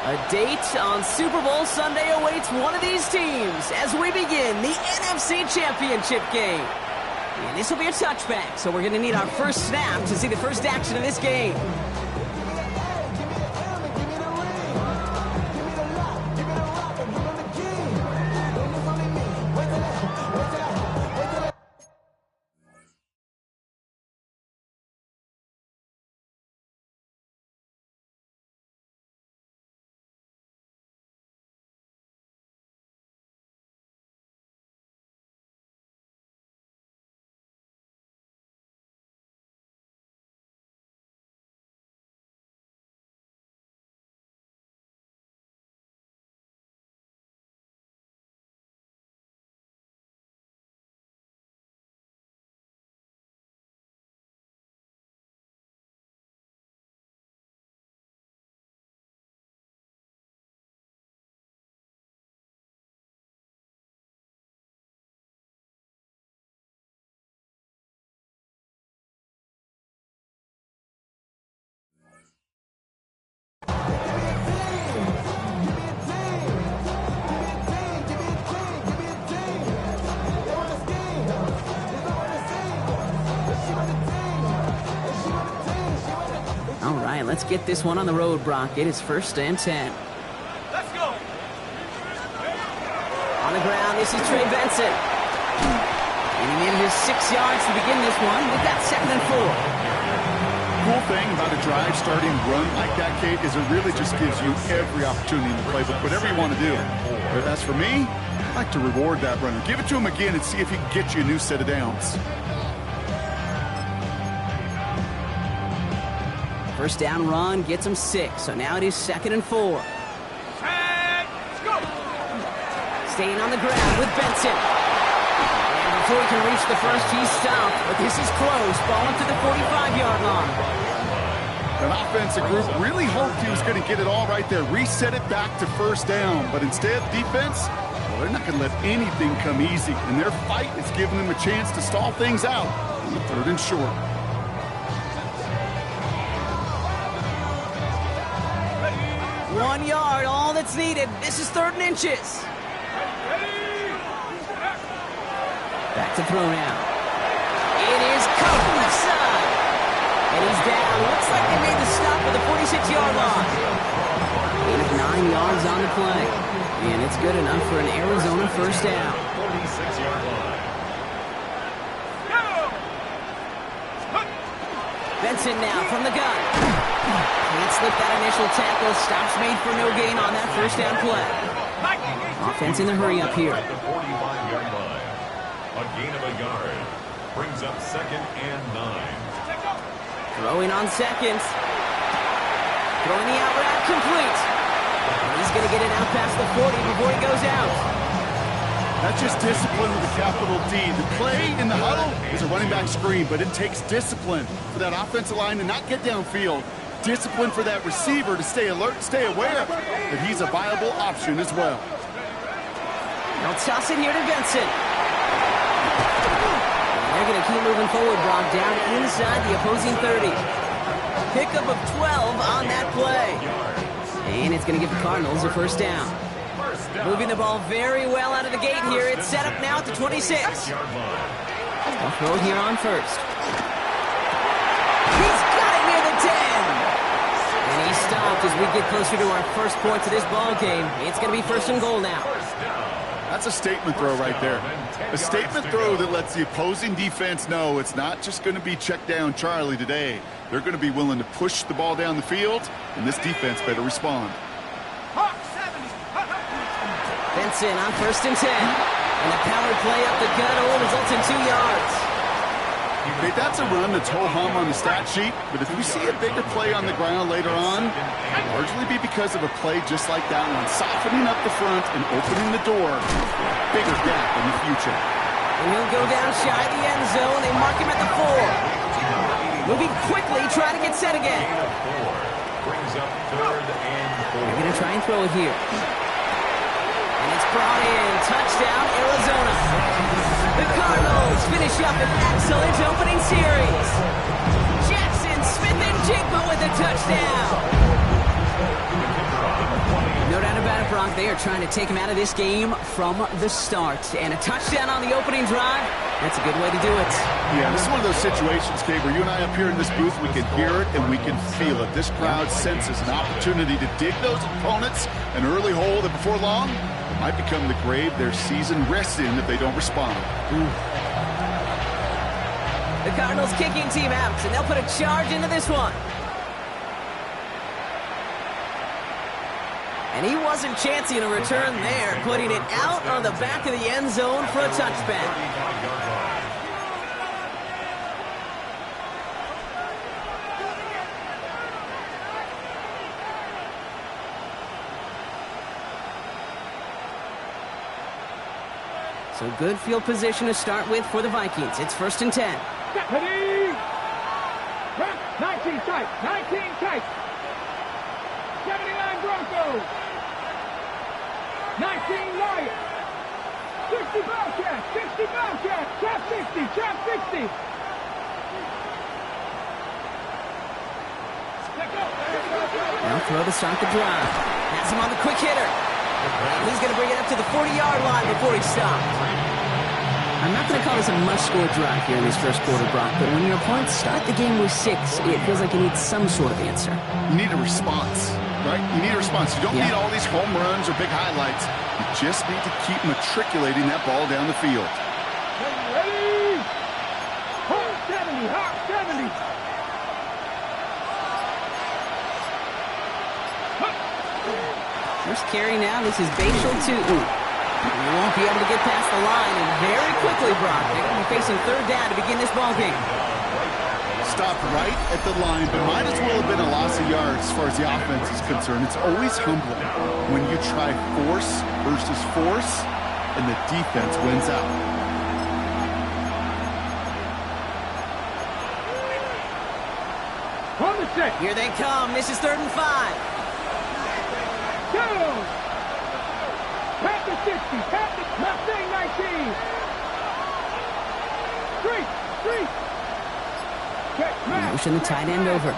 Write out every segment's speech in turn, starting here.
A date on Super Bowl Sunday awaits one of these teams as we begin the NFC Championship game. And this will be a touchback, so we're going to need our first snap to see the first action of this game. All right, let's get this one on the road, Brock. It is 1st and 10. Let's go. On the ground, this is Trey Benson. And he needed his 6 yards to begin this one. We've got 2nd and 4. Cool thing about a drive starting run like that, Kate, is it really just gives you every opportunity in the playbook, whatever you want to do. But as for me, I like to reward that runner. Give it to him again and see if he can get you a new set of downs. First down run gets him 6, so now it is 2nd and 4. Let's go. Staying on the ground with Benson. And before he can reach the first, he's stopped, but this is close. Ball into the 45-yard line. An offensive group really hoped he was going to get it all right there, reset it back to 1st down, but instead, defense, well, they're not going to let anything come easy, and their fight is giving them a chance to stall things out on the 3rd and short. One yard, all that's needed. This is 3rd and inches. Back to throw now. It is caught left side. And he's down. Looks like they made the stop at the 46-yard line. Gain of 9 yards on the play. And it's good enough for an Arizona 1st down. 46-yard line. Benson now from the gun. Can't slip that initial tackle. Stops made for no gain on that 1st down play. Offense in the hurry up here. At the 45-yard line. A gain of a yard. Brings up 2nd and 9. Throwing on 2nd. Throwing the out route complete. He's going to get it out past the 40 before he goes out. That's just discipline with a capital D. The play in the huddle is a running back screen, but it takes discipline for that offensive line to not get downfield. Discipline for that receiver to stay alert, stay aware that he's a viable option as well. They'll toss it here to Benson. They're going to keep moving forward, Brock, down inside the opposing 30. Pickup of 12 on that play. And it's going to give the Cardinals a 1st down. Moving the ball very well out of the gate here. It's set up now at the 26. They'll throw here on 1st. He's got it near the 10. And he stopped as we get closer to our first points of this ball game. It's going to be 1st and goal now. That's a statement throw right there. A statement throw that lets the opposing defense know it's not just going to be check down Charlie today. They're going to be willing to push the ball down the field, and this defense better respond. Benson on 1st and 10. And the power play up the gut results in 2 yards. Okay, that's a run that's ho-hum on the stat sheet, but if we see a bigger play on the ground later on, it'll largely be because of a play just like that one, softening up the front and opening the door for a bigger gap in the future. And he'll go down shy of the end zone. They mark him at the 4. Moving quickly, trying to get set again. Brings up 3rd and 4. They're going to try and throw it here. And it's brought in. Touchdown, Arizona. The Cardinals finish up an excellent opening series. Jackson Smith and Jigba with a touchdown. Yeah, Brock, they are trying to take him out of this game from the start. And a touchdown on the opening drive, that's a good way to do it. Yeah, this is one of those situations, Kate, where you and I up here in this booth, we can hear it and we can feel it. This crowd senses an opportunity to dig those opponents an early hole that before long might become the grave their season rests in if they don't respond. The Cardinals kicking team out, and they'll put a charge into this one. And he wasn't chancing a return there, putting it out on the back of the end zone for a touchback. So good field position to start with for the Vikings. It's 1st and 10. Ready? 19 tight, 19 tight. 79 Broncos. 19 Lions. 60 Bobcats, 60 Bobcats. Trap 60, trap 60. Now throw to start the drive. Has him on the quick hitter. He's going to bring it up to the 40-yard line before he stops. I'm not going to call this a must-score drive here in this first quarter, Brock, but when your opponents start the game with 6, it feels like you need some sort of answer. You need a response, right? You need a response. You don't need all these home runs or big highlights. You just need to keep matriculating that ball down the field. Ready? Hot 70, hot 70. First carry now, this is Bashal Tutin. He won't be able to get past the line, and very quickly, Brock, they're going to be facing 3rd down to begin this ball game. Stopped right at the line, but might as well have been a loss of yards as far as the offense is concerned. It's always humbling when you try force versus force, and the defense wins out. On the set. Here they come. This is 3rd and 5. Down. Tap the 60. Tap the Mustang 19. 3. Check back. Motion the tight end over.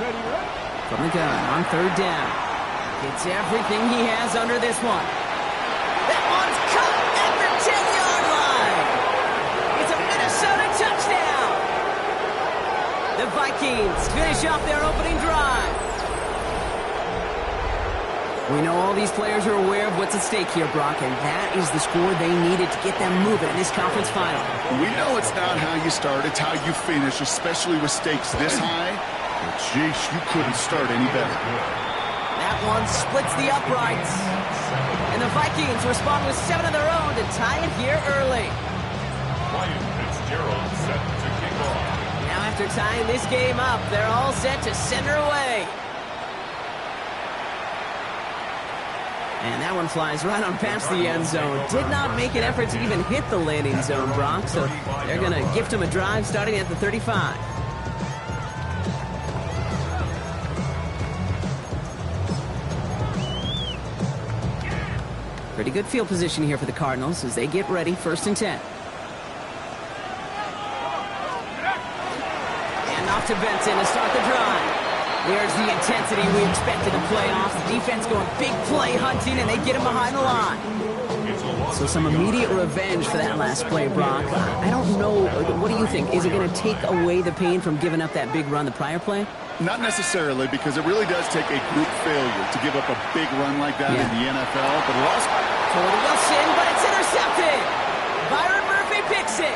Ready, ready. From the gun on 3rd down. Gets everything he has under this one. That one's caught at the 10-yard line. It's a Minnesota touchdown. The Vikings finish off their opening drive. We know all these players are aware of what's at stake here, Brock, and that is the score they needed to get them moving in this conference final. We know it's not how you start, it's how you finish, especially with stakes this high. But jeez, you couldn't start any better. That one splits the uprights. And the Vikings respond with 7 of their own to tie it here early. Ryan Fitzgerald set to kick off. Now after tying this game up, they're all set to send her away. And that one flies right on past the end zone. Did not make an effort to even hit the landing zone, Brock, so they're going to gift him a drive starting at the 35. Pretty good field position here for the Cardinals as they get ready, 1st and 10. And off to Benson to start the drive. There's the intensity we expected in the playoffs. The defense going big play hunting, and they get him behind the line. So some immediate revenge for that last play, Brock. I don't know. What do you think? Is it going to take away the pain from giving up that big run the prior play? Not necessarily, because it really does take a group failure to give up a big run like that in the NFL. But it also... Toward Wilson, but it's intercepted. Byron Murphy picks it.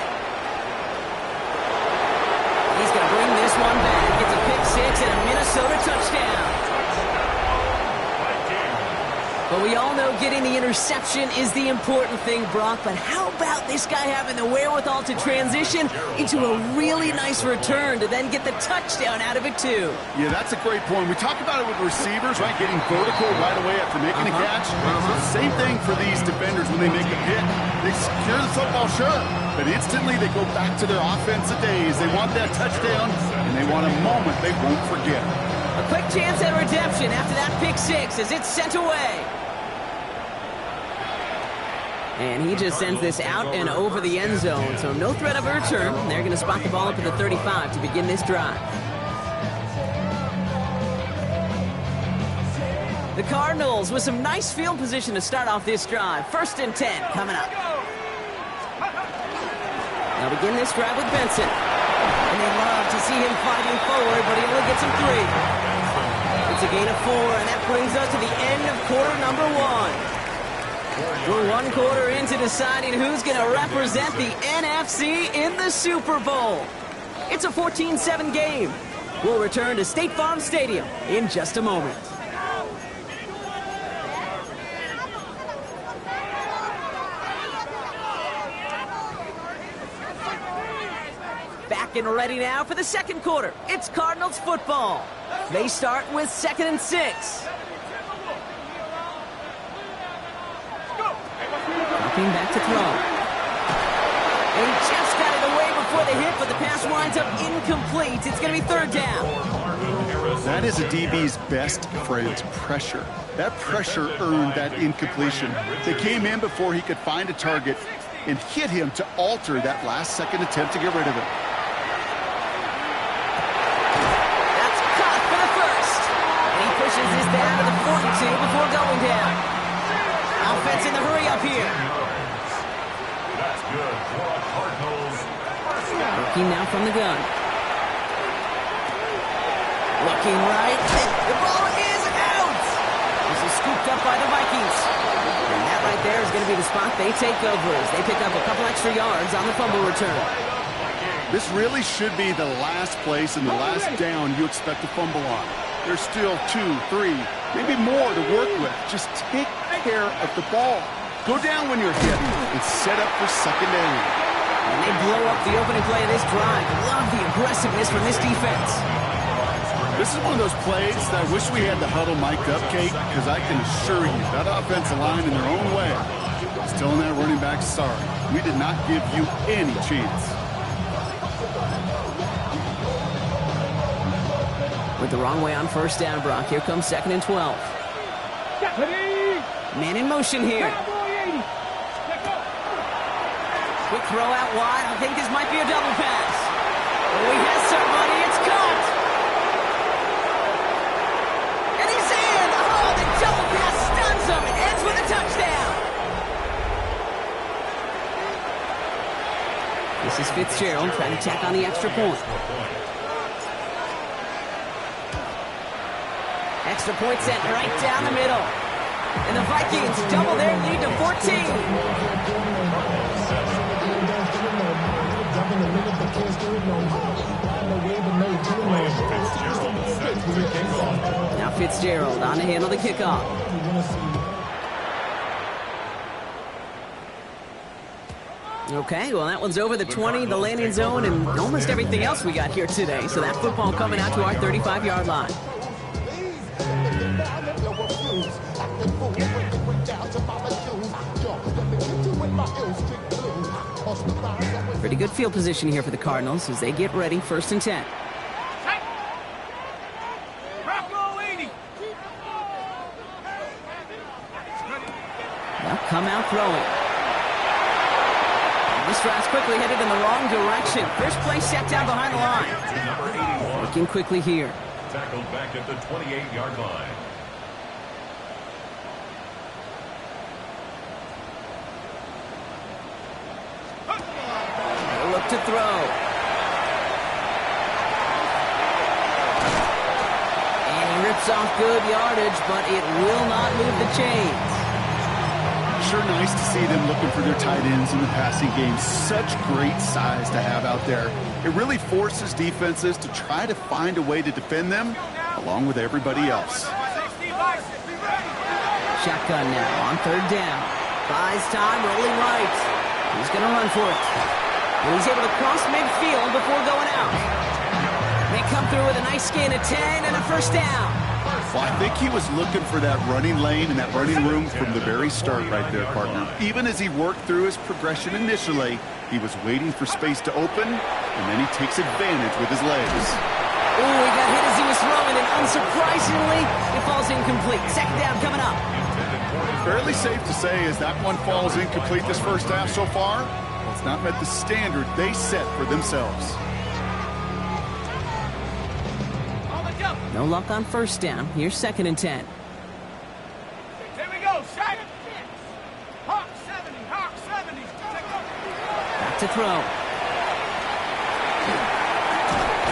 He's going to bring this one back. Gets a pick 6 and a Minnesota touchdown. But we all know getting the interception is the important thing, Brock. But how about this guy having the wherewithal to transition into a really nice return to then get the touchdown out of it, too? Yeah, that's a great point. We talk about it with receivers, right? Getting vertical right away after making a catch. Same thing for these defenders when they make a pick. They secure the football, sure, but instantly they go back to their offensive days. They want that touchdown, and they want a moment they won't forget. A quick chance at redemption after that pick 6 as it's sent away. And he just sends this out and over the end zone, so no threat of a return. They're going to spot the ball up at the 35 to begin this drive. The Cardinals with some nice field position to start off this drive. 1st and 10 coming up. They'll begin this drive with Benson. And they love to see him fighting forward, but he only gets him 3. It's a gain of 4, and that brings us to the end of quarter number 1. We're 1 quarter into deciding who's going to represent the NFC in the Super Bowl. It's a 14-7 game. We'll return to State Farm Stadium in just a moment. Back and ready now for the second quarter. It's Cardinals football. They start with 2nd and 6. Dropping back to throw. And he just got it away before the hit, but the pass winds up incomplete. It's going to be 3rd down. That is a DB's best friend, pressure. That pressure earned that incompletion. They came in before he could find a target and hit him to alter that last-second attempt to get rid of it. That's caught for the first. And he pushes this down to the 42 before going down. Offense in the hurry up here. That's good for the Cardinals. Looking now from the gun. Looking right. The ball is out. This is scooped up by the Vikings. And that right there is going to be the spot they take over as they pick up a couple extra yards on the fumble return. This really should be the last place and the last down you expect to fumble on. There's still 2, 3, maybe more to work with. Just take care of the ball. Go down when you're hit and set up for 2nd down. And they blow up the opening play of this drive. Love the aggressiveness from this defense. This is one of those plays that I wish we had the huddle mic'd up, Kate, because I can assure you that offensive line in their own way is telling that running back, sorry, we did not give you any chance. With the wrong way on 1st down, Brock. Here comes 2nd and 12. Man in motion here. Quick throw out wide. I think this might be a double pass. Oh, he has somebody. It's caught. And he's in. Oh, the double pass stuns him. It ends with a touchdown. This is Fitzgerald trying to tack on the extra point. Extra point sent right down the middle. And the Vikings double their lead to 14. Now Fitzgerald on to handle the kickoff. Okay, well that one's over the 20, the landing zone, and almost everything else we got here today. So that football coming out to our 35-yard line. Pretty good field position here for the Cardinals as they get ready, 1st and 10. They'll come out throwing. This drive's quickly headed in the wrong direction. First play set down behind the line. Looking quickly here. Tackled back at the 28-yard line. Look to throw. And he rips off good yardage, but it will not move the chains. Sure nice to see them looking for their tight ends in the passing game. Such great size to have out there. It really forces defenses to try to find a way to defend them along with everybody else. Shotgun now on 3rd down. Buys time, rolling right. He's going to run for it. And he's able to cross midfield before going out. They come through with a nice gain of 10 and a 1st down. Well, I think he was looking for that running lane and that running room from the very start right there, partner. Even as he worked through his progression initially, he was waiting for space to open, and then he takes advantage with his legs. Oh, he got hit as he was throwing, and unsurprisingly, it falls incomplete. 2nd down coming up. Fairly safe to say as that one falls incomplete this first half so far, it's not met the standard they set for themselves. No luck on 1st down. Here's 2nd and 10. go, Shaq. Hawk 70, Hawk 70. Back to throw.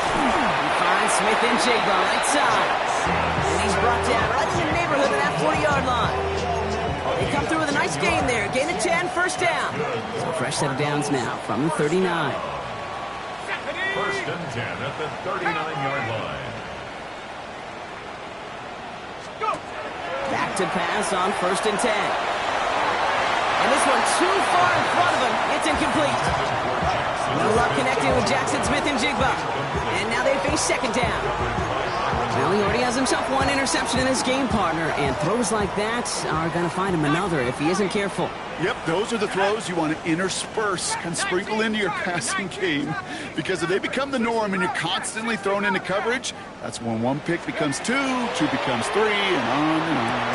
He finds Smith and Jigba right side. And he's brought down right in the neighborhood of that 40-yard line. They come through with a nice gain there. Gain of 10, first down. So a fresh set of downs now from the 39. First and 10 at the 39-yard line. Back to pass on first and 10. And this one too far in front of him. It's incomplete. No luck connecting with Jackson Smith and Jigba. And now they face second down. Well, he already has himself one interception in his game, partner, and throws like that are going to find him another if he isn't careful. Yep, those are the throws you want to intersperse and sprinkle into your passing game, because if they become the norm and you're constantly thrown into coverage, that's when one pick becomes two becomes three, and on and on.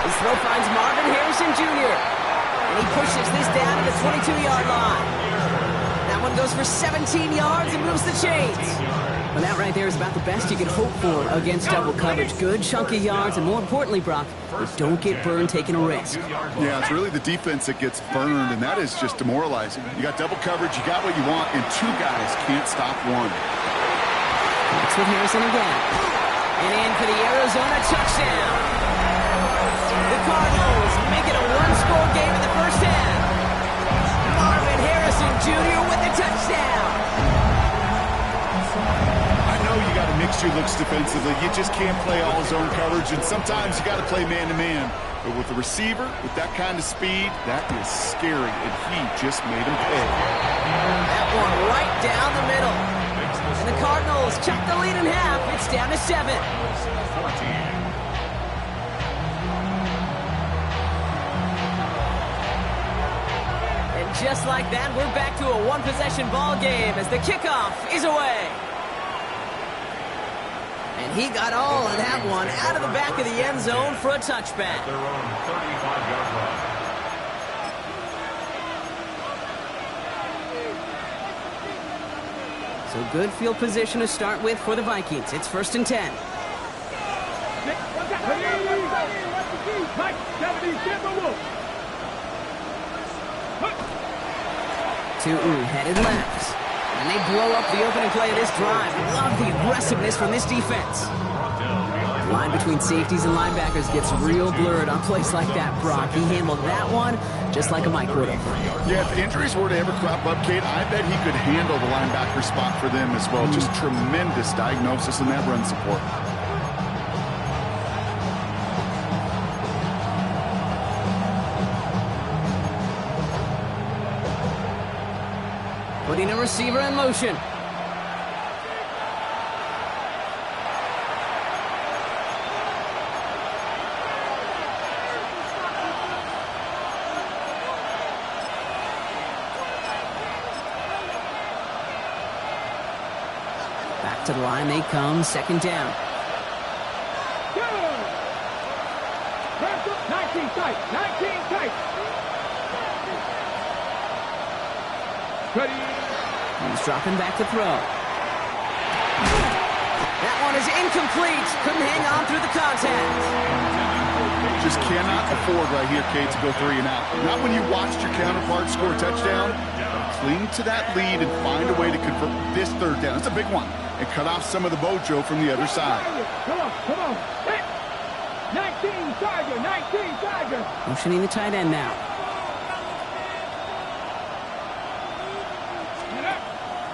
His throw finds Marvin Harrison Jr., and he pushes this down to the 22-yard line. That one goes for 17 yards and moves the chains. Well, that right there is about the best you can hope for against double coverage. Good chunky yards, and more importantly, Brock, don't get burned taking a risk. Yeah, it's really the defense that gets burned, and that is just demoralizing. You got double coverage, you got what you want, and two guys can't stop one. That's with Harrison again. And in for the Arizona touchdown. The Cardinals make it a one-score game in the first half. Marvin Harrison Jr. with the touchdown. You got to mix your looks defensively. You just can't play all zone coverage, and sometimes you got to play man-to-man. But with the receiver, with that kind of speed, that is scary, and he just made him pay. That one right down the middle. And the Cardinals cut the lead in half. It's down to 7. And just like that, we're back to a one-possession ball game as the kickoff is away. And he got all of that one out of the back of the end zone for a touchback. Their own 35-yard line. So good field position to start with for the Vikings. It's first and 10. Tootin headed left. And they blow up the opening play of this drive. Love the aggressiveness from this defense. The line between safeties and linebackers gets real blurred on plays like that, Brock. He handled that one just like a Mike would have. Yeah, if injuries were to ever crop up, Kate, I bet he could handle the linebacker spot for them as well. Just tremendous diagnosis in that run support. Putting a receiver in motion. Back to the line they come, second down. 19 tight, 19 tight. Ready. He's dropping back to throw. That one is incomplete. Couldn't hang on through the contact. Just cannot afford right here, Kate, to go 3 and out. Not when you watched your counterpart score a touchdown. Cling to that lead and find a way to convert this third down. It's a big one. And cut off some of the mojo from the other side. Come on, come on. 19 Tiger, 19 Tiger. Motioning the tight end now.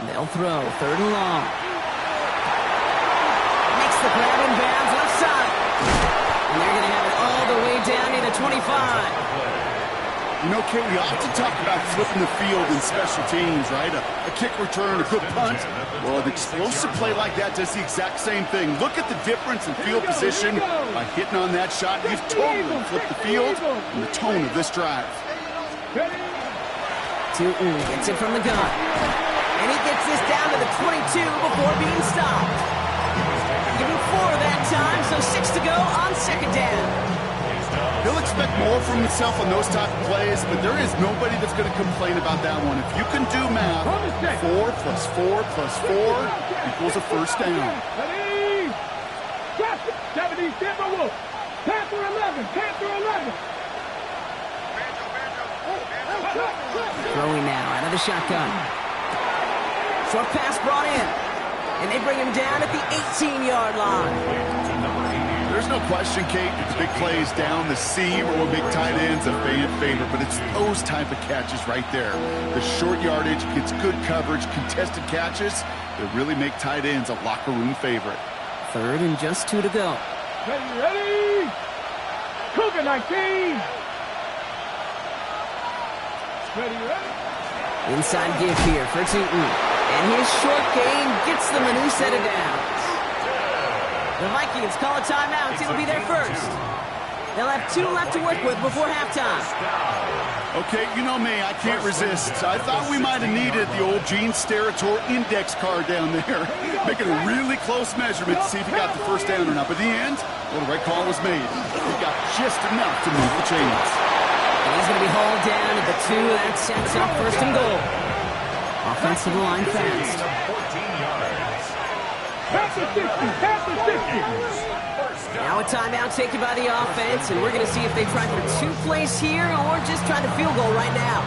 They'll throw, third and long. Makes the grab in bounds, left side. And they're going to have it all the way down to the 25. You know, Kate, we often talk about flipping the field in special teams, right? A kick return, a good punt. Well, an explosive play like that does the exact same thing. Look at the difference in field position by hitting on that shot. You've totally flipped the field and the tone of this drive. Tootin gets it from the gun. And he gets this down to the 22 before being stopped. Give him 4 that time, so 6 to go on second down. He'll expect more from himself on those type of plays, but there is nobody that's going to complain about that one. If you can do math, 4 plus 4 plus 4 equals a first down. Ready. 70 Timberwolves. Panther 11. 11. Panther 11. Throwing now out of the shotgun. Short pass brought in. And they bring him down at the 18-yard line. There's no question, Kate, if the big play is down the seam or will make tight ends a fan favorite, but it's those type of catches right there. The short yardage gets good coverage, contested catches that really make tight ends a locker room favorite. Third and just 2 to go. Ready? Cougar 19. Ready? Inside give here for Tootin. And his short gain gets them a new set of downs. The Vikings call a timeout. It'll be their first. They'll have 2 left to work with before halftime. Okay, you know me, I can't resist. I thought we might have needed the old Gene Steratore index card down there, making a really close measurement to see if he got the first down or not. But in the end, well, the right call was made. He got just enough to move the chains. And he's going to be hauled down at the 2. That sets up first and goal. Offensive line fast. Panther 60. Panther 60. Now a timeout taken by the offense, and we're going to see if they try for 2 plays here or just try to field goal right now.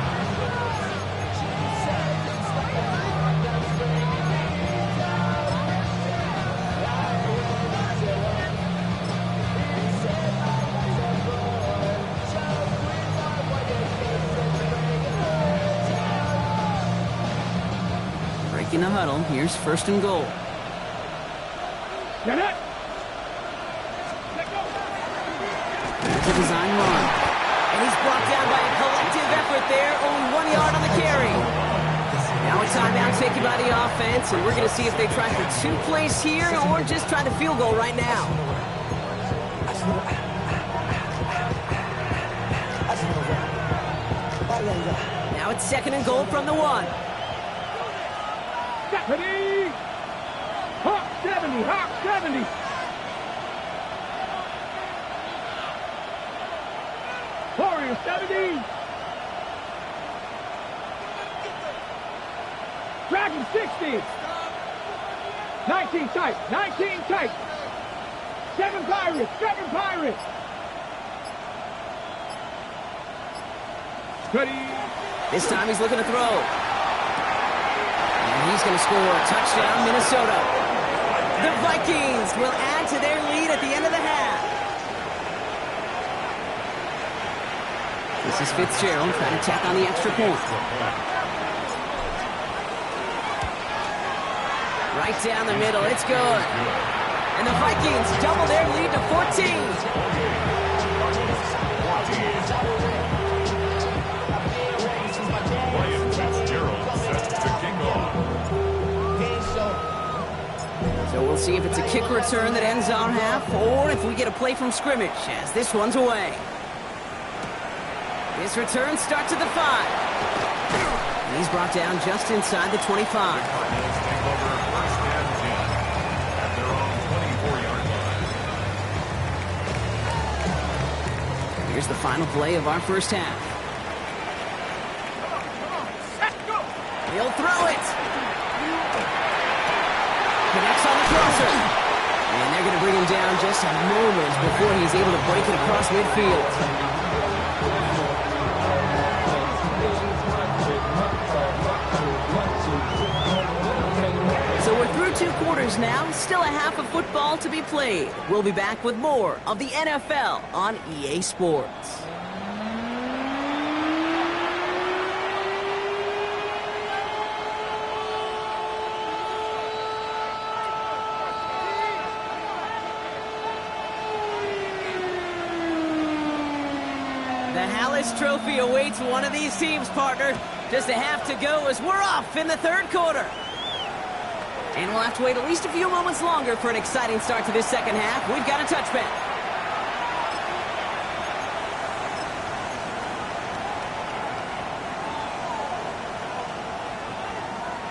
Breaking the huddle, here's first and goal. Get it. There's a design run. And he's brought down by a collective effort there. Only 1 yard on the carry. Now a timeout taken by the offense, and we're going to see if they try for 2 plays here or just try to field goal right now. Now it's second and goal from the 1. Ready? Hawk 70. Hawk 70. Warrior 70. Dragon 60. 19 tight. 19 tight. 7 Pirates. 7 Pirates. Ready? This time he's looking to throw. And he's going to score a touchdown, Minnesota. The Vikings will add to their lead at the end of the half. This is Fitzgerald trying to tack on the extra point. Right down the middle, it's good. And the Vikings double their lead to 14. So we'll see if it's a kick return that ends our half, or if we get a play from scrimmage, as this one's away. This return starts at the 5. And he's brought down just inside the 25. Here's the final play of our first half. He'll throw it. Connects on the crosser. And they're going to bring him down just moments before he's able to break it across midfield. So we're through 2 quarters now, still a half of football to be played. We'll be back with more of the NFL on EA Sports. The Hallis Trophy awaits one of these teams, partner. Just a half to go as we're off in the 3rd quarter. And we'll have to wait at least a few moments longer for an exciting start to this second half. We've got a touchback.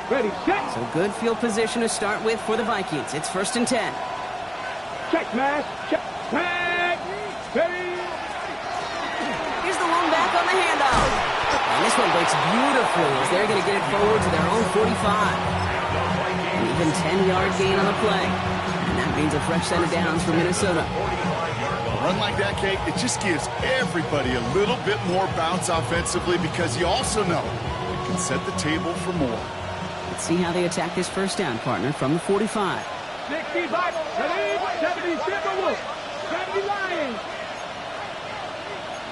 Ready, set. So good field position to start with for the Vikings. It's 1st and 10. Check, Matt. Check. Back. Ready. Here's the lone back on the handoff. And this one breaks beautifully as they're going to get it forward to their own 45. An even 10-yard gain on the play. And that means a fresh set of downs for Minnesota. run like that, Kate, it just gives everybody a little bit more bounce offensively because you also know it can set the table for more. Let's see how they attack this first down, partner, from the 45. 65, 70 Timberwolves, 70 Lions.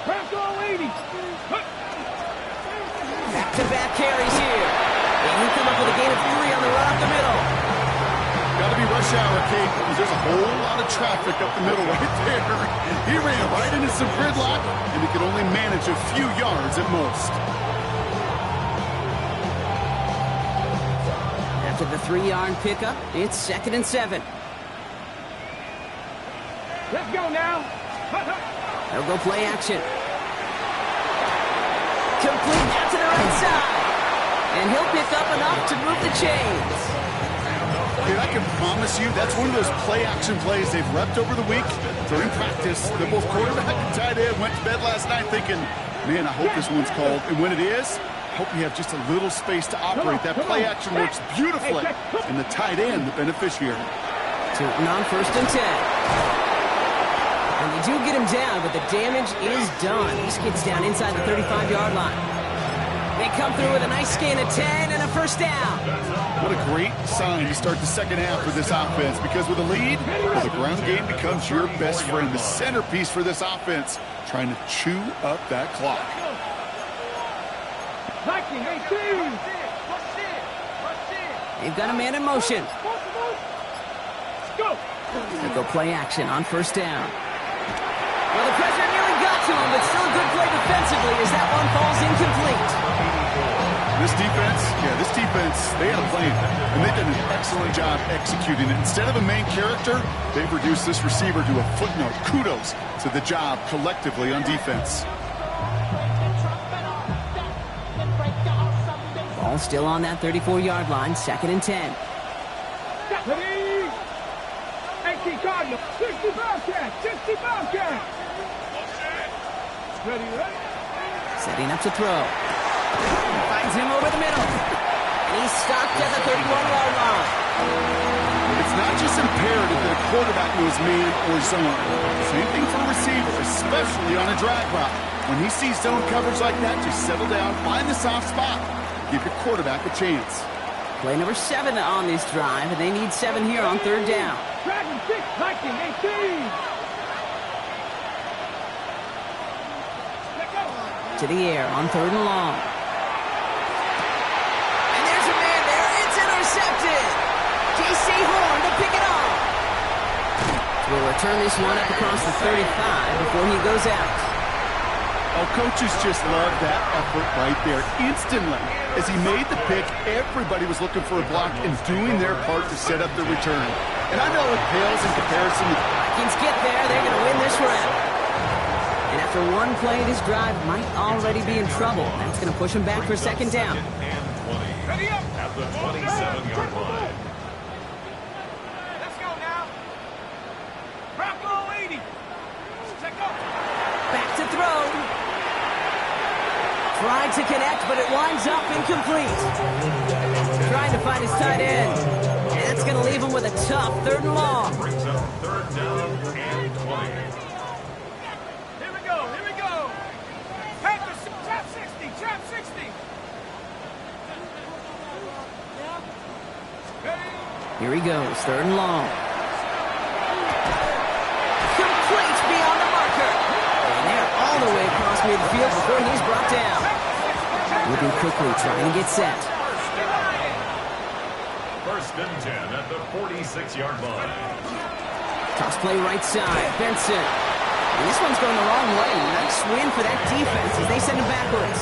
Bronco 80. Back-to-back carries here. And he come up with a gain of 3 on the run up the middle. Got to be rush hour, Kate, because there's a whole lot of traffic up the middle right there. He ran right into some gridlock, and he could only manage a few yards at most. After the 3-yard pickup, it's 2nd and 7. Let's go now. They'll go play action. Complete out to the right side. And he'll pick up enough to move the chains. Dude, I can promise you that's one of those play-action plays they've repped over the week during practice. They're both quarterback and tight end went to bed last night thinking, man, I hope this one's called. And when it is, I hope you have just a little space to operate. That play-action works beautifully. And the tight end, the beneficiary. Tootin on 1st and 10. And they do get him down, but the damage is done. He skids down inside the 35-yard line. They come through with a nice gain of 10 and a first down. What a great sign to start the second half for this offense, because with a lead, well, the ground game becomes your best friend, the centerpiece for this offense, trying to chew up that clock. They've got a man in motion. They go play action on 1st down. Well, the pressure nearly got to him, but still a good play defensively as that one falls incomplete. This defense, they had a plan, and they did an excellent job executing it. Instead of a main character, they've reduced this receiver to a footnote. Kudos to the job collectively on defense. Ball still on that 34-yard line, 2nd and 10. 18 Cardinals, 60 Bobcats, 60 Bobcats. Ready? Setting up to throw. Finds him over the middle. And he's stopped at the 31-yard line. It's not just imperative that a quarterback knows man or zone. Same thing for a receiver, especially on a drag route. When he sees zone coverage like that, just settle down, find the soft spot, give your quarterback a chance. Play number 7 on this drive, and they need 7 here on 3rd down. Dragon 6, Viking 18. To the air on 3rd and long. And there's a man there. It's intercepted. J.C. Horn to pick it off. We'll return this one up across the 35 before he goes out. Oh, coaches just love that effort right there. Instantly, as he made the pick, everybody was looking for a block and doing their part to set up the return. And I know it pales in comparison to... Vikings get there. They're going to win this round. And after one play, this drive might already be in trouble. That's going to push him back for 2nd down. Ready up at the 27-yard line. Let's go now. Bronco 80. Check go. Back to throw. Tried to connect, but it winds up incomplete. Trying to find his tight end. And that's going to leave him with a tough 3rd and long. Brings up 3rd down and 20. Here we go. Panthers, trap 60. Here he goes, 3rd and long. Complete beyond the marker. And they're all the way across midfield before he's brought down. Looking quickly, trying to get set. 1st and 10 at the 46-yard line. Toss play right side, Benson. And this one's going the wrong way. Nice win for that defense as they send him backwards.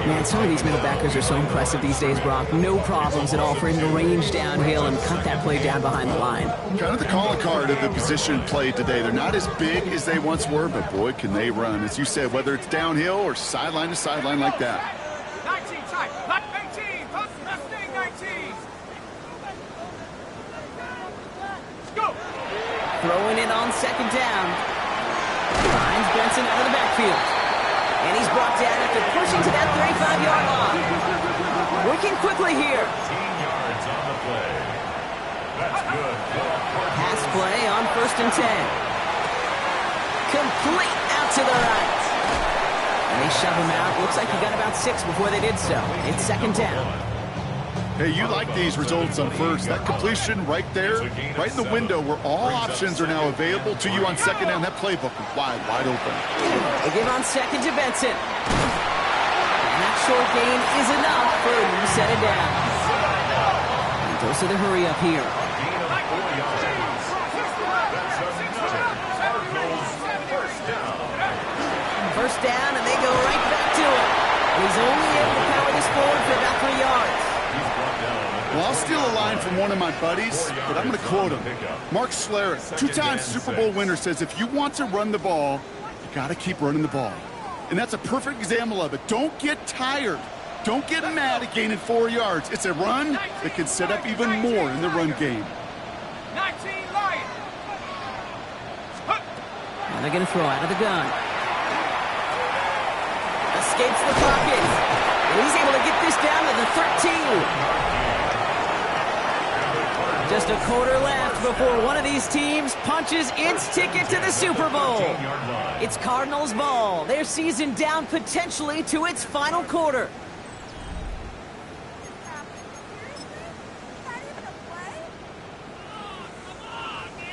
Man, some of these middle backers are so impressive these days, Brock. No problems at all for him to range downhill and cut that play down behind the line. Kind of the calling card of the position played today. They're not as big as they once were, but boy, can they run. As you said, whether it's downhill or sideline to sideline like that. 19 tight. 18. Left thing 19. Go. Throwing it on 2nd down. Finds Benson out of the backfield. And he's brought down after pushing to that 35-yard line. Working quickly here. 15 yards on the play. That's good. Pass play on 1st and 10. Complete out to the right. And they shove him out. Looks like he got about 6 before they did so. It's second down. Hey, you like these results on first. That completion right there, right in the window where all options are now available to you on second down. That playbook is wide open. They give on second to Benson. And that short gain is enough for a new set of downs. And goes to the hurry up here. First down, and they go right back to it. And he's only able to power this forward for about 3 yards. Well, I'll steal a line from one of my buddies, but I'm going to quote him. Mark Schlereth, 2-time Super Bowl winner, says if you want to run the ball, you got to keep running the ball. And that's a perfect example of it. Don't get tired. Don't get mad at gaining 4 yards. It's a run that can set up even more in the run game. 19 Lions. Now they're going to throw out of the gun. Escapes the pocket. And he's able to get this down to the 13. Just a quarter left before one of these teams punches its ticket to the Super Bowl. It's Cardinals ball. Their season down potentially to its final quarter.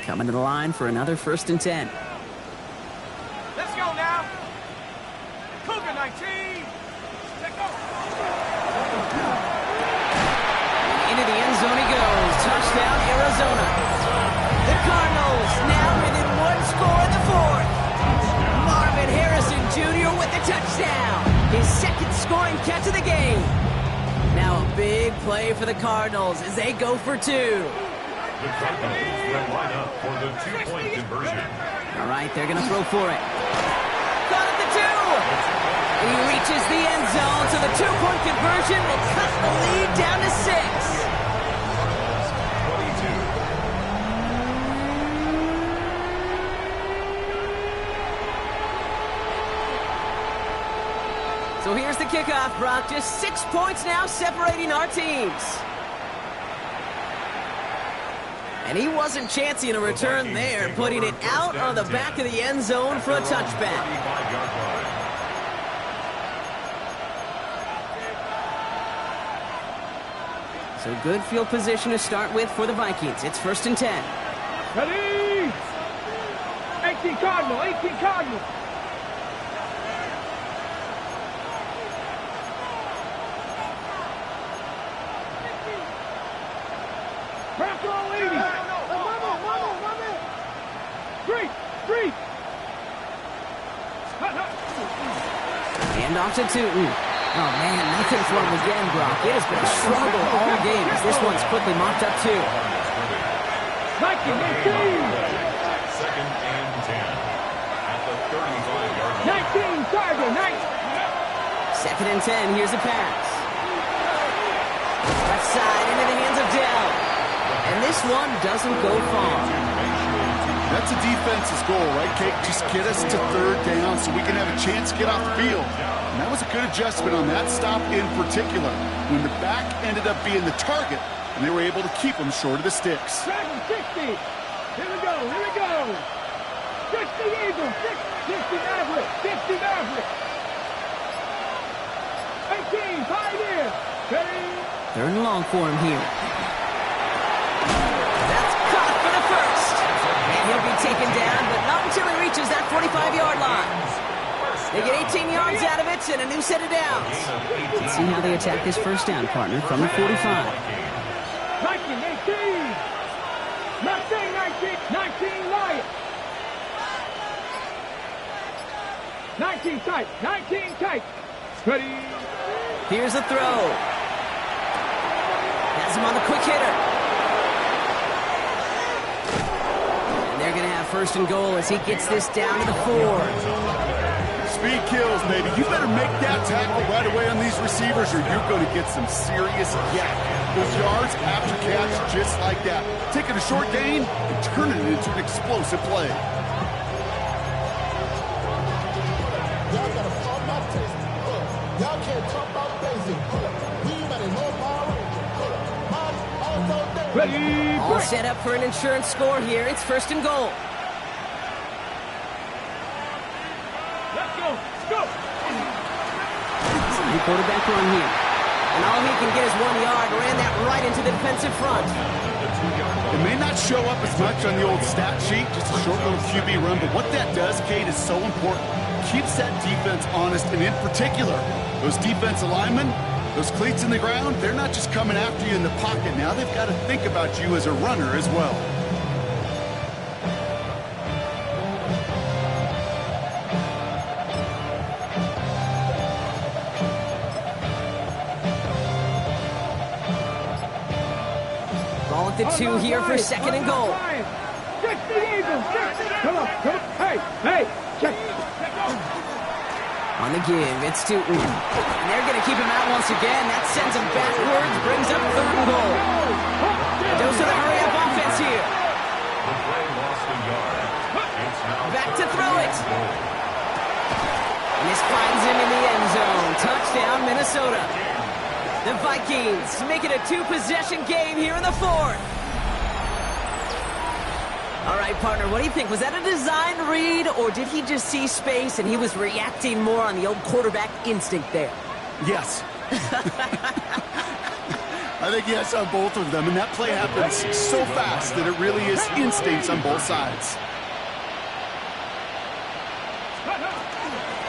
Coming to the line for another 1st and 10. Let's go now. Cougar 19. Take off. Into the end zone he goes. Touchdown, Arizona. The Cardinals now within 1 score in the 4th. Marvin Harrison Jr. with the touchdown. His 2nd scoring catch of the game. Now a big play for the Cardinals as they go for 2. The Cardinals will line up for the 2-point conversion. All right, they're going to throw for it. Caught at the 2. And he reaches the end zone, so the 2-point conversion will cut the lead down to 6. 22. So here's the kickoff, Brock. Just 6 points now separating our teams. And he wasn't chancing a return there, putting it out on the back of the end zone for a touchback. So good field position to start with for the Vikings. It's 1st and 10. Ready? 18 Cardinal, 18 Cardinal. Bronco 80. Three. Hand off to Tootin. Oh, man, nothing for him again, Brock. It has been a struggle all game as this one's quickly mopped up, too. 19. 2nd and 10. At the 35-yard line. 19, Tiger, 19. 2nd and 10, here's a pass. Left side into the hands of Dell. And this one doesn't go far. That's a defense's goal, right, Kate? Just get us to 3rd down so we can have a chance to get off the field. And that was a good adjustment on that stop in particular, when the back ended up being the target, and they were able to keep them short of the sticks. Dragon 60. Here we go. 60 Eagles, 60 Maverick, 60 Maverick. 18, Pioneer. Ready? 3rd and long for him here. That's caught for the 1st. And he'll be taken down, but not until he reaches that 45-yard line. They get 18 yards out of it and a new set of downs. Let's see how they attack this 1st down, partner, from the 45. 19, 19 Lions. 19 tight. Ready? Here's a throw. Has him on the quick hitter. And they're going to have 1st and goal as he gets this down to the 4. Speed kills, baby. You better make that tackle right away on these receivers or you're going to get some serious yak. Those yards after catch just like that. Taking a short gain and turning it into an explosive play. Y'all gotta pump my taste. Y'all can't talk about basic. We better know power. Ready? All set up for an insurance score here. It's 1st and goal. Let's go. Let's go. New quarterback run here. And all he can get is 1 yard. Ran that right into the defensive front. It may not show up as much on the old stat sheet, just a short little QB run, but what that does, Kate, is so important. Keeps that defense honest, and in particular, those defensive linemen, those cleats in the ground, they're not just coming after you in the pocket. Now they've got to think about you as a runner as well. Ball at the 2 here for second and goal. 60 Eagles, 60. Come on. Hey, check. On the give, it's Tootin. And they're going to keep him out once again. That sends him backwards, brings up third and goal. Dose of the hurry-up offense here. The play lost a yard. It's now Back to throw it. And this finds him in the end zone. Touchdown, Minnesota. The Vikings make it a 2-possession game here in the 4th. All right, partner, what do you think? Was that a design read, or did he just see space and he was reacting more on the old quarterback instinct there? Yes. I think yes on both of them, and that play happens so fast that it really is instincts on both sides.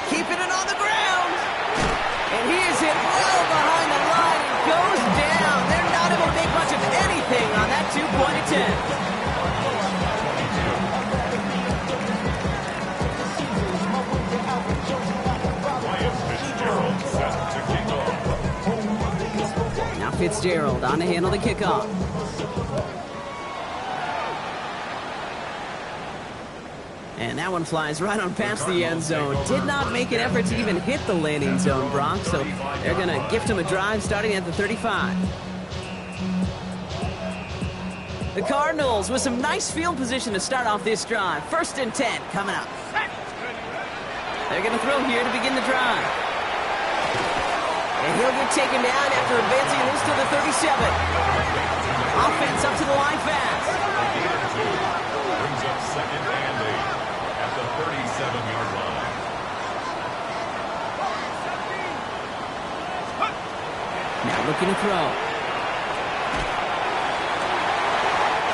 Keeping it on the ground. And he is hit well behind the line and goes down. They're not able to make much of anything on that 2-point attempt. Now Fitzgerald on to handle the kickoff. And that one flies right on past the end zone. Did not make an effort to even hit the landing zone, Brock. So they're going to gift him a drive starting at the 35. The Cardinals with some nice field position to start off this drive. 1st and 10 coming up. They're going to throw here to begin the drive. And he'll get taken down after advancing this to the 37. Offense up to the line fast. brings up second and 8 at the 37-yard line. Now looking to throw.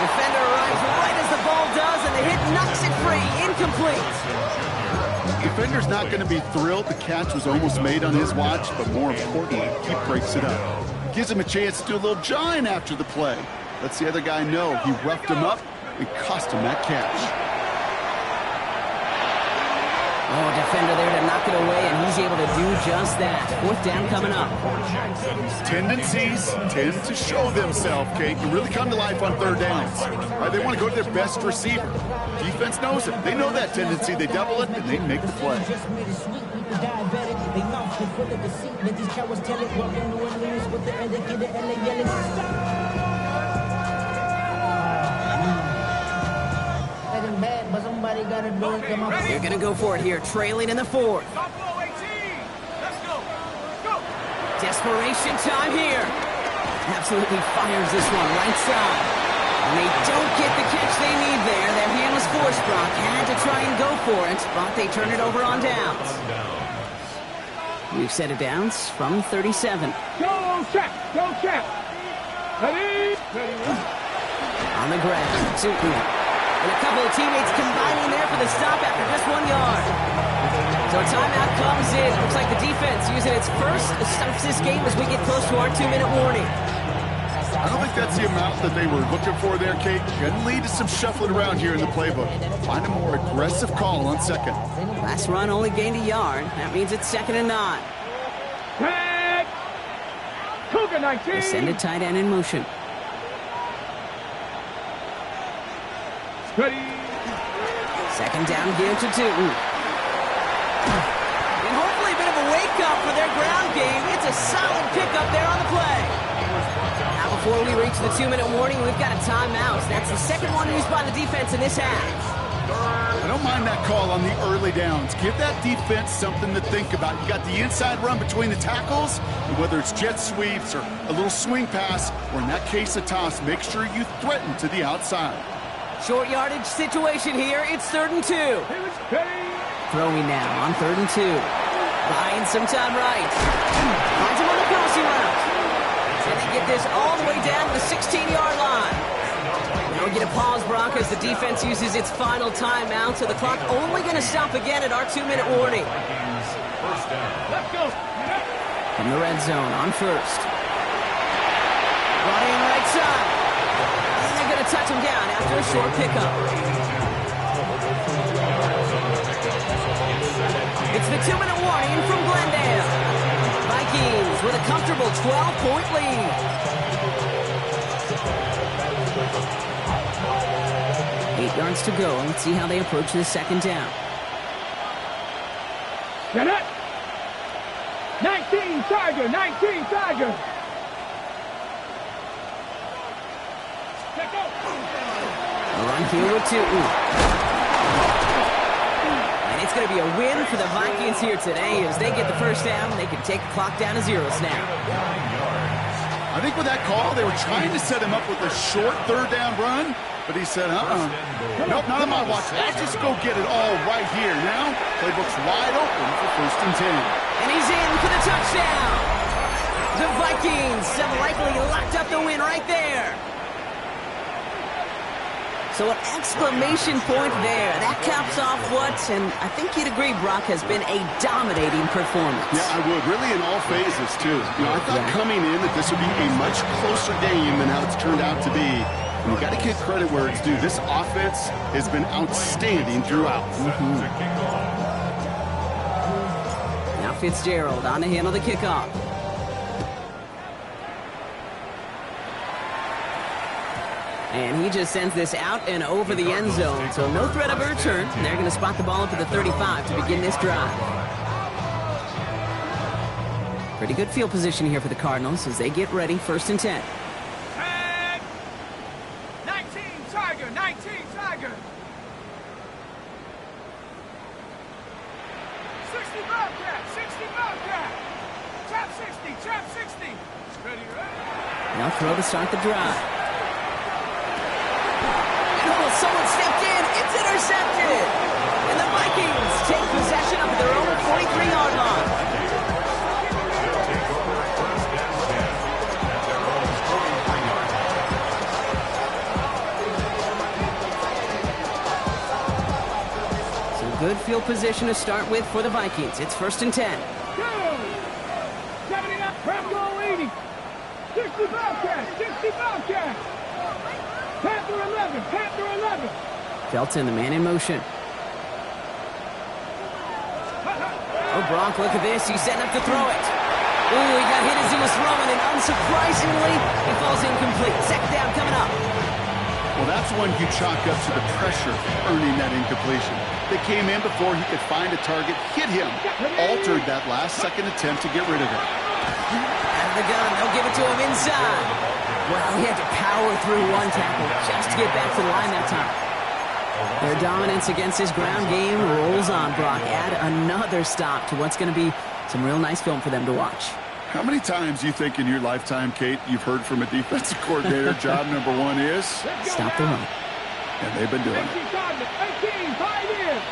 Defender arrives right as the ball does, and the hit knocks it free. Incomplete. Defender's not going to be thrilled. The catch was almost made on his watch, but more importantly, he breaks it up. Gives him a chance to do a little jawing after the play. Lets the other guy know he roughed him up and cost him that catch. Oh, defender there to knock it away, and he's able to do just that. 4th down coming up. Tendencies tend to show themselves, Kate, and really come to life on 3rd downs. Right, they want to go to their best receiver. Defense knows it. They know that tendency. They double it, and they make the play. You're going to go for it here, trailing in the 4th. Desperation time here. Absolutely fires this one right side. And they don't get the catch they need there. That hand was forced, Brock. Had to try and go for it, but they turn it over on downs. We've set it downs from 37. Go check. Ready? On the ground, Tootin. And a couple of teammates combining there for the stop after just 1 yard. So a timeout comes in. Looks like the defense using its first stops this game as we get close to our 2-minute warning. I don't think that's the amount that they were looking for there, Kate. Can lead to some shuffling around here in the playbook. Find a more aggressive call on 2nd. Last run only gained a yard. That means it's 2nd and 9. Tag. Cougar 19. They send a tight end in motion. Ready. 2nd down give to Tootin. And hopefully a bit of a wake-up for their ground game. It's a solid pickup there on the play. Now before we reach the 2-minute warning, we've got a timeout. That's the second one used by the defense in this half. I don't mind that call on the early downs. Give that defense something to think about. You got the inside run between the tackles, and whether it's jet sweeps or a little swing pass, or in that case a toss, make sure you threaten to the outside. Short yardage situation here. It's 3rd and 2. throwing now on 3rd and 2. Buying some time right. Finds him on the crossing route. And they get this all the way down to the 16-yard line. Now we get a pause, Brock, as the defense uses its final timeout, so the clock only going to stop again at our 2-minute warning. First down. Let's go. From the red zone on 1st. Running right side. And they're going to touch him down after a short pickup. It's the 2-minute warning from Glendale. Vikings with a comfortable 12-point lead. Eight yards to go. Let's see how they approach this second down. Get it. 19 Tiger, 19 Tiger. A run here with 2. And it's going to be a win for the Vikings here today as they get the first down. They can take the clock down to 0 now. I think with that call, they were trying to set him up with a short 3rd down run, but he said, nope, not on my watch. I'll just go get it all right here. Now, playbook's wide open for 1st and 10. And he's in for the touchdown. The Vikings have likely locked up the win right there. So an exclamation point there. That caps off what, and I think you'd agree, Brock, has been a dominating performance. Yeah, I would. Really in all phases, too. I thought coming in that this would be a much closer game than how it's turned out to be. And you got to give credit where it's due. This offense has been outstanding throughout. Now Fitzgerald on to handle the kickoff. And he just sends this out and over the end zone. So no threat of a return. They're going to spot the ball up at the 35 to begin this drive. Pretty good field position here for the Cardinals as they get ready. 1st and 10. Tag. 19 Tiger, 19 Tiger. 60 Bobcat, 60 Bobcat. Trap 60, trap 60. Ready, ready. Now throw to start the drive. Oh, someone stepped in. It's intercepted. And the Vikings take possession of their own 43-yard line. So good field position to start with for the Vikings. It's 1st and 10. Go. 79, Bronco 80. 60 Bobcat, 60 Bobcat. Panther 11, Panther 11. Felton, the man in motion. Oh, Brock, look at this. He's setting up to throw it. Ooh, he got hit as he was throwing, and unsurprisingly, he falls incomplete. Second down coming up. Well, that's one you chalk up to the pressure earning that incompletion. They came in before he could find a target, hit him, altered that last-second attempt to get rid of it. Out of the gun, they'll give it to him inside. Well, he had to power through one tackle just to get back to the line that time. Their dominance against this ground game rolls on, Brock. Add another stop to what's going to be some real nice film for them to watch. How many times do you think in your lifetime, Kate, you've heard from a defensive coordinator, job number 1 is? Stop the run. And they've been doing it. 18, Pioneers.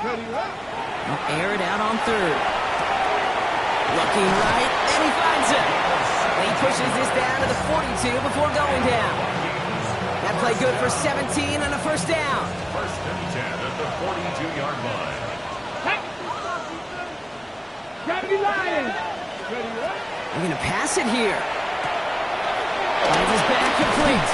They'll air it out on 3rd. Looking right, and he finds it. And he pushes this down to the 42 before going down. That play good for 17 and a first down. 1st and 10 at the 42-yard line. Gravity Lions. They're going to pass it here. Finds his back complete.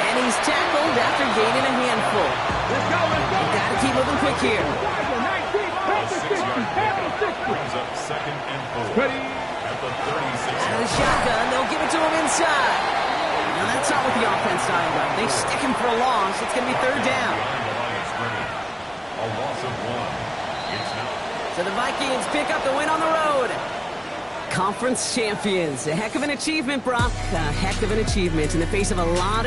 And he's tackled after gaining a handful. Let's go, let's go. Got to keep moving quick here. 19, Panther 60, Panther 60. Brings up 2nd and 4. Ready. At the 36. Out of the shotgun, they'll give it to him inside. Now that's not what the offense style does. They stick him for a loss. It's going to be 3rd down. A loss of 1. It's now. So the Vikings pick up the win on the road. Conference champions. A heck of an achievement, Brock. A heck of an achievement in the face of a lot of